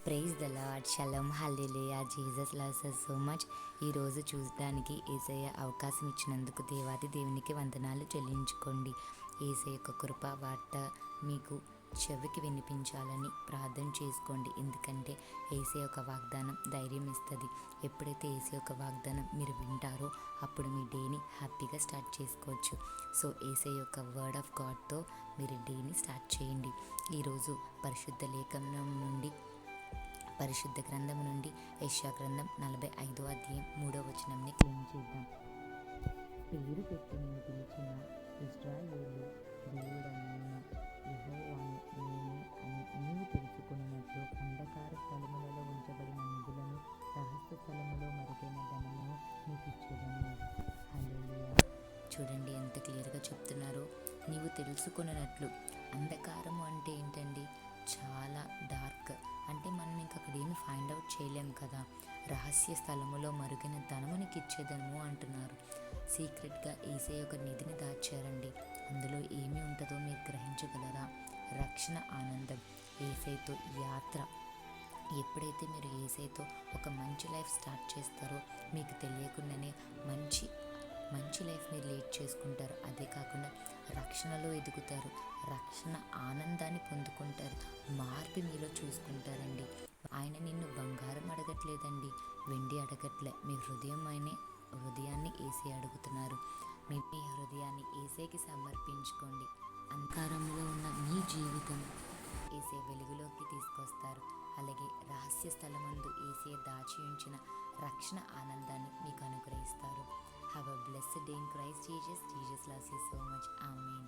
Praise the lord, shalom, hallelujah. Jesus loves us so much. ఈరోజు చూడడానికి యేసయ్య అవకాశం ఇచ్చినందుకు దేవాది దేవునికి వందనాలు చెల్లించుకోండి. యేసయ్య యొక్క కృప వార్త మీకు చెవికి వినిపించాలని ప్రార్థన చేసుకోండి. ఎందుకంటే యేసయ్య యొక్క వాగ్దానం ధైర్యం ఇస్తుంది. ఎప్పుడైతే యేసయ్య యొక్క వాగ్దానం మీరు వింటారో అప్పుడు మీ డేని హ్యాపీగా స్టార్ట్ చేసుకోవచ్చు. సో యేసయ్య యొక్క వర్డ్ ఆఫ్ గాడ్తో మీరు డేని స్టార్ట్ చేయండి. ఈరోజు పరిశుద్ధ లేఖనం నుండి పరిశుద్ధ గ్రంథం నుండి యెషయా గ్రంథం 45వ అధ్యాయం 3వ వచనంని క్లెయిమ్ చేద్దాం. పేరు పెట్టి నేను పిలిచిన ఇశ్రాయేలు దేవుడనైన యెహోవాను నేనే అని నీవు తెలుసుకున్నట్లు అంధకార స్థలములలో ఉంచబడిన నిధులను రహస్య స్థలములో మరుగైన ధనమును నీకు ఇచ్చేదను. హల్లెలూయా. చూడండి ఎంత క్లియర్గా చెప్తున్నారో. నీవు తెలుసుకున్నట్లు. అంధకారము అంటే ఏంటండి? చాలా డార్క్ అంటే మనం ఇంక అక్కడ ఏమి ఫైండ్ అవుట్ చేయలేం కదా. రహస్య స్థలములో మరుగైన ధనము నీకు ఇచ్చేదము అంటున్నారు. సీక్రెట్గా యేసయ్య ఒక నిధిని దాచారండి. అందులో ఏమి ఉంటుందో మీరు గ్రహించగలరా? రక్షణ, ఆనందం, యేసయ్యతో యాత్ర. ఎప్పుడైతే మీరు యేసయ్యతో ఒక మంచి లైఫ్ స్టార్ట్ చేస్తారో మీకు తెలియకుండానే మంచి లైఫ్ మీరు లీడ్ చేసుకుంటారు. అదే కాకుండా రక్షణలో ఎదుగుతారు. రక్షణ ఆనందాన్ని పొందుకుంటారు. మార్పు మీలో చూసుకుంటారండి. ఆయన నిన్ను బంగారం అడగట్లేదండి, వెండి అడగట్లే. మీ హృదయాన్ని యేసయ్య అడుగుతున్నారు. మీ హృదయాన్ని యేసయ్యకి సమర్పించుకోండి. అంధకారంలో ఉన్న మీ జీవితం యేసయ్య వెలుగులోకి తీసుకొస్తారు. అలాగే రహస్య స్థలమందు యేసయ్య దాచి ఉంచిన రక్షణ ఆనందాన్ని మీకు అనుగ్రహిస్తారు. Have a blessed day in Christ Jesus. Jesus loves you so much. Amen.